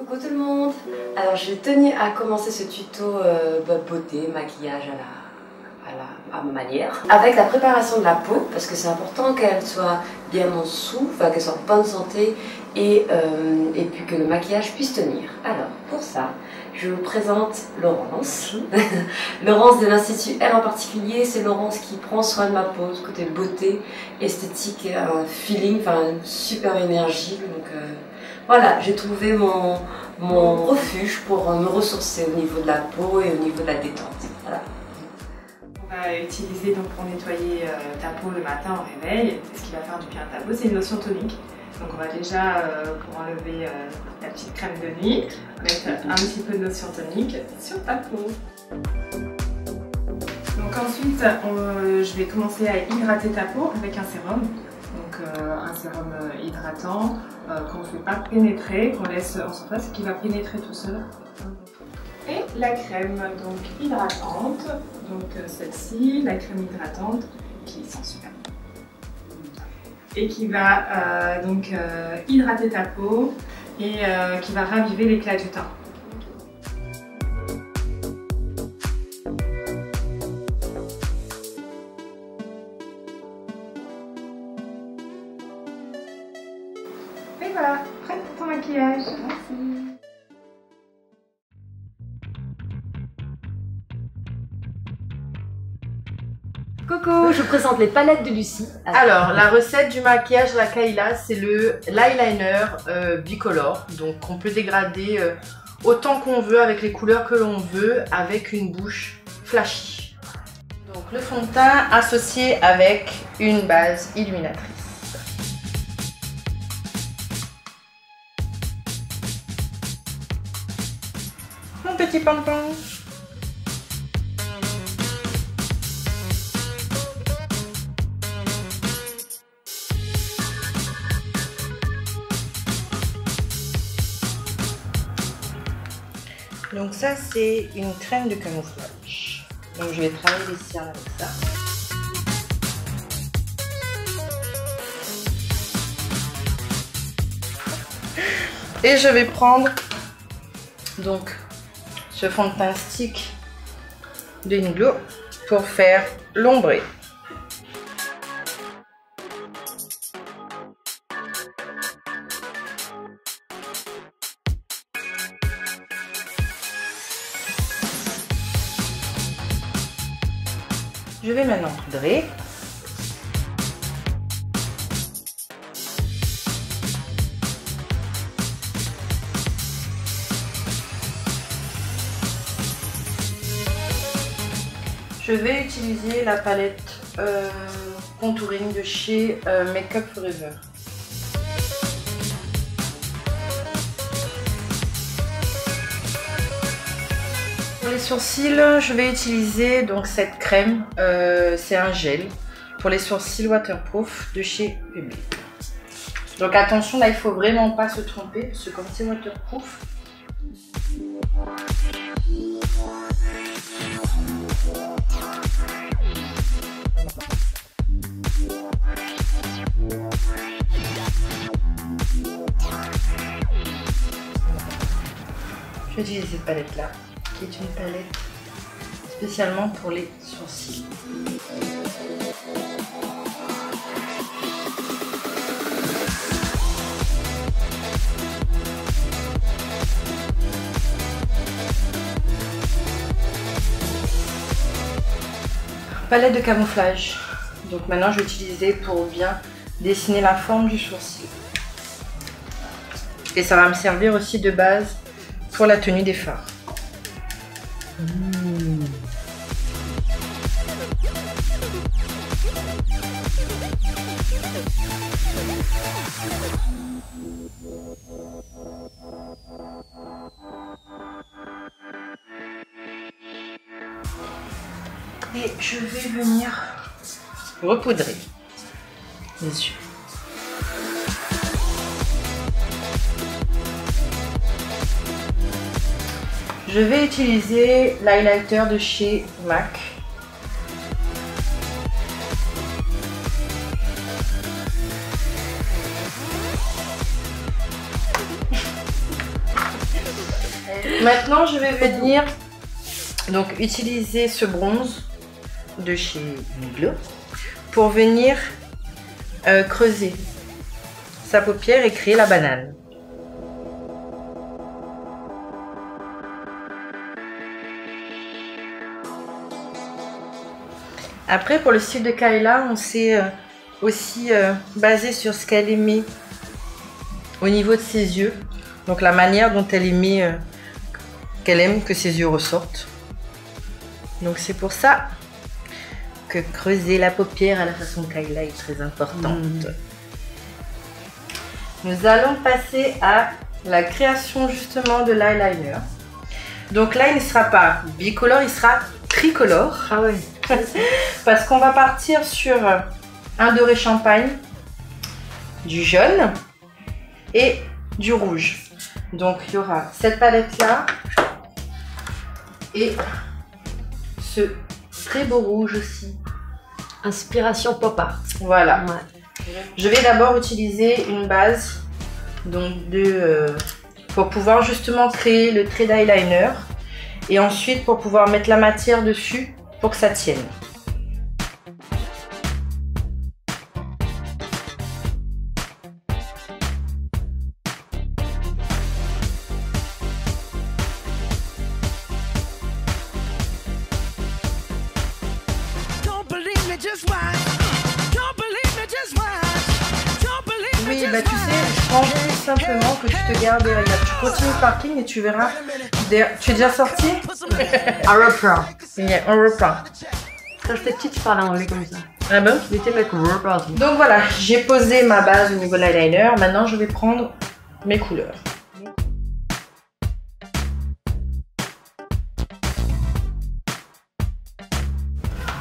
Coucou tout le monde. Alors j'ai tenu à commencer ce tuto beauté, maquillage à ma manière, avec la préparation de la peau, parce que c'est important qu'elle soit bien en dessous, enfin qu'elle soit en bonne santé et puis que le maquillage puisse tenir. Alors pour ça, je vous présente Laurence. Laurence de l'Institut Elle en particulier, c'est Laurence qui prend soin de ma peau, ce côté beauté, esthétique, un feeling, enfin une super énergie. Donc voilà, j'ai trouvé mon refuge pour me ressourcer au niveau de la peau et au niveau de la détente. Voilà. On va utiliser donc pour nettoyer ta peau le matin au réveil, ce qui va faire du bien à ta peau, c'est une lotion tonique. Donc on va déjà, pour enlever la petite crème de nuit, mettre un petit peu de lotion tonique sur ta peau. Donc ensuite, je vais commencer à hydrater ta peau avec un sérum. Donc un sérum hydratant qu'on ne fait pas pénétrer, qu'on laisse en surface et qui va pénétrer tout seul. Et la crème donc hydratante, donc celle-ci, la crème hydratante qui sent super bon. Et qui va donc hydrater ta peau et qui va raviver l'éclat du teint. Et voilà, prête pour ton maquillage. Merci. Coucou, je vous présente les palettes de Lucie. Alors, la recette du maquillage La Kayla, c'est l'eyeliner bicolore. Donc, on peut dégrader autant qu'on veut avec les couleurs que l'on veut avec une bouche flashy. Donc, le fond de teint associé avec une base illuminatrice. Mon petit pompon. Donc ça c'est une crème de camouflage. Donc je vais travailler les cernes avec ça. Et je vais prendre donc ce fond de teint stick de Inglo pour faire l'ombré. Je vais maintenant poudrer. Je vais utiliser la palette contouring de chez Make Up Forever. Pour les sourcils, je vais utiliser donc cette crème, c'est un gel pour les sourcils waterproof de chez Public. Donc attention, là il faut vraiment pas se tromper parce que comme c'est waterproof, je vais utiliser cette palette là, qui est une palette spécialement pour les sourcils. Palette de camouflage. Donc maintenant je vais utiliser pour bien dessiner la forme du sourcil. Et ça va me servir aussi de base pour la tenue des fards. Et je vais venir repoudrer les yeux. Je vais utiliser l'highlighter de chez MAC. Maintenant, je vais venir donc utiliser ce bronze de chez Miglos pour venir creuser sa paupière et créer la banane. Après, pour le style de Kayla, on s'est aussi basé sur ce qu'elle aimait au niveau de ses yeux. Donc la manière dont elle aimait qu'elle aime que ses yeux ressortent. Donc c'est pour ça que creuser la paupière à la façon de Kayla est très importante. Nous allons passer à la création justement de l'eyeliner. Donc là, il ne sera pas bicolore, il sera tricolore. Ah ouais. Parce qu'on va partir sur un doré champagne, du jaune et du rouge. Donc il y aura cette palette là et ce très beau rouge aussi. Inspiration pop art. Voilà. Ouais. Je vais d'abord utiliser une base donc pour pouvoir justement créer le trait d'eyeliner et ensuite pour pouvoir mettre la matière dessus pour que ça tienne. Oui, bah tu sais, je prendrais simplement que tu te gardes derrière. Tu continues le parking et tu verras. Tu es déjà sorti? On reprend. Yeah, on reprend. Quand j'étais petite, je parlais anglais comme ça. Ah bon? Je mettais avec reprend. Donc voilà, j'ai posé ma base au niveau de l'eyeliner. Maintenant, je vais prendre mes couleurs.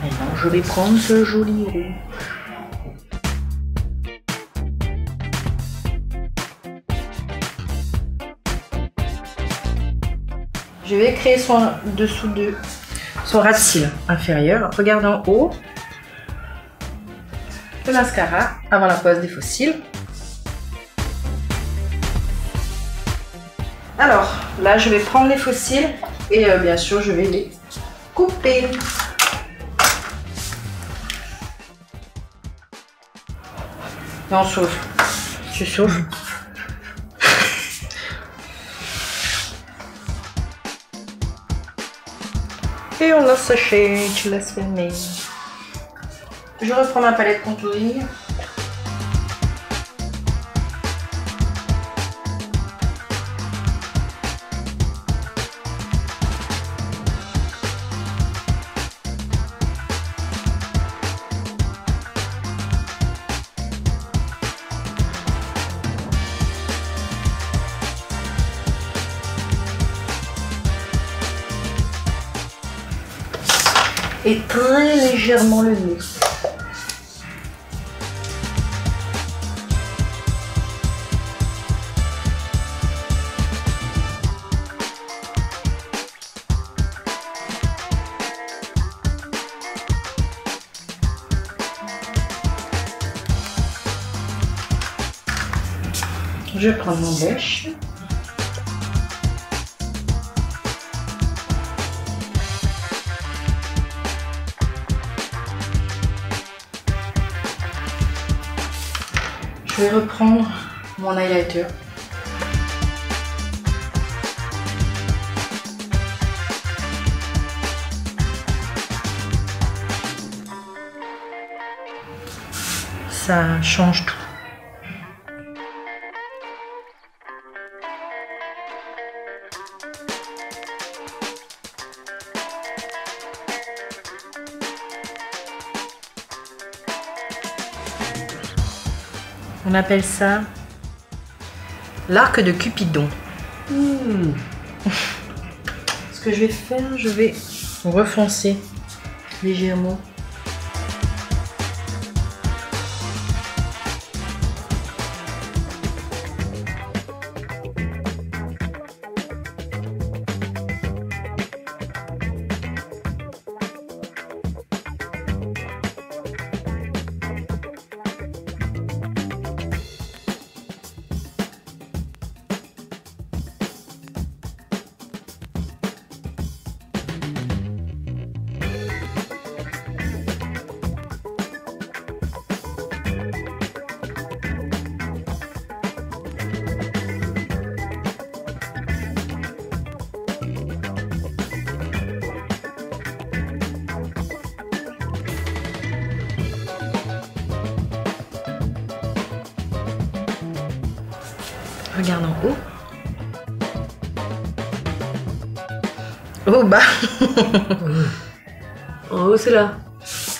Maintenant, je vais prendre ce joli rouge. Je vais créer son dessous de son ras de cils inférieur. Regarde en haut. Le mascara avant la pose des faux cils. Alors, là, je vais prendre les faux cils et bien sûr, je vais les couper. Et on souffle. Tu souffles. Et on laisse sécher, tu laisses filmer. Je reprends ma palette contouring. Et très légèrement le nez. Je prends mon bêche. Je vais reprendre mon highlighter. Ça change tout. On appelle ça l'arc de Cupidon. Ce que je vais faire, je vais refoncer légèrement. Regarde en haut. Oh bas. En haut, c'est là.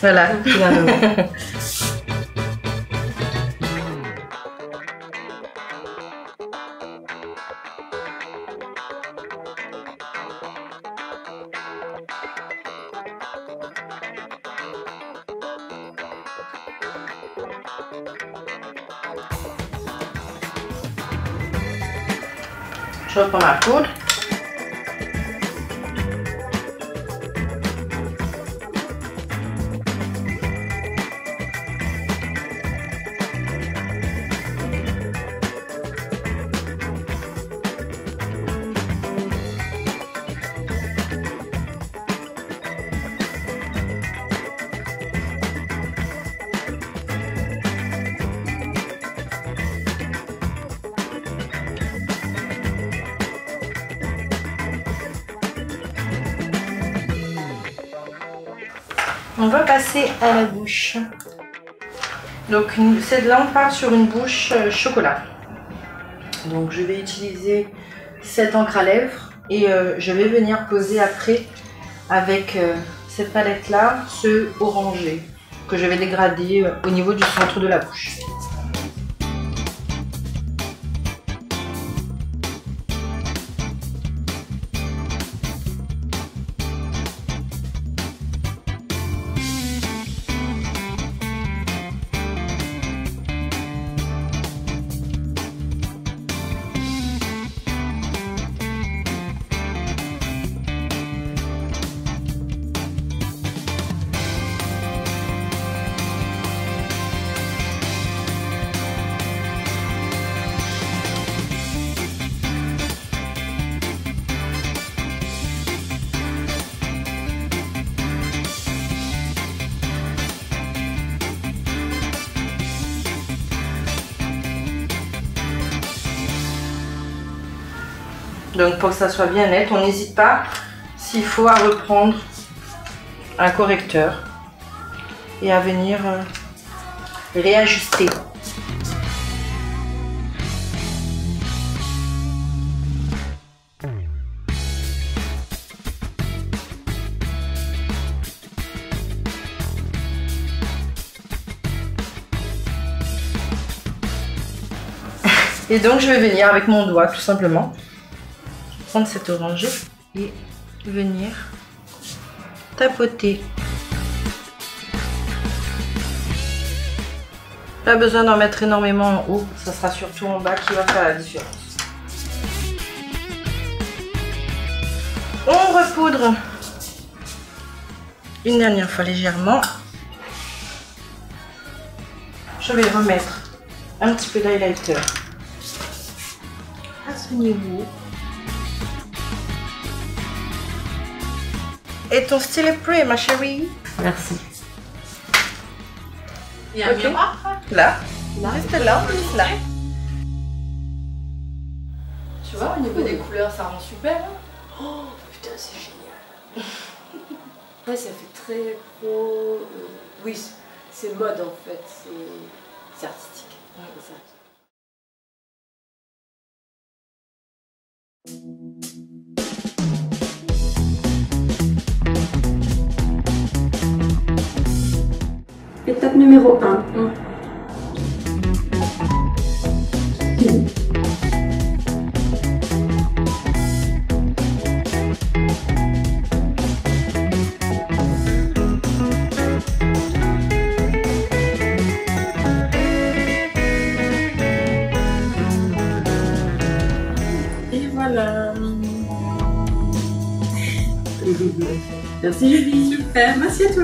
Voilà. C'est là, là. Je reprends ma poudre. On va passer à la bouche. Donc là on part sur une bouche chocolat. Donc je vais utiliser cette encre à lèvres et je vais venir poser après avec cette palette là ce orangé que je vais dégrader au niveau du centre de la bouche. Donc pour que ça soit bien net, on n'hésite pas s'il faut à reprendre un correcteur et à venir réajuster. Et donc je vais venir avec mon doigt tout simplement prendre cet orangé et venir tapoter. Pas besoin d'en mettre énormément en haut, ça sera surtout en bas qui va faire la différence. On repoudre une dernière fois légèrement. Je vais remettre un petit peu d'highlighter à ce niveau. Et ton style est prêt, ma chérie. Merci. Il y a un miroir Là, juste là, juste là. Tu vois, au niveau des couleurs, ça rend super. Hein. Oh putain, c'est génial. Ouais, ça fait très pro. Oui, c'est mode en fait. C'est artistique. Ouais, c'est ça. Étape numéro 1. Et voilà. Merci Julie. Super, merci à toi.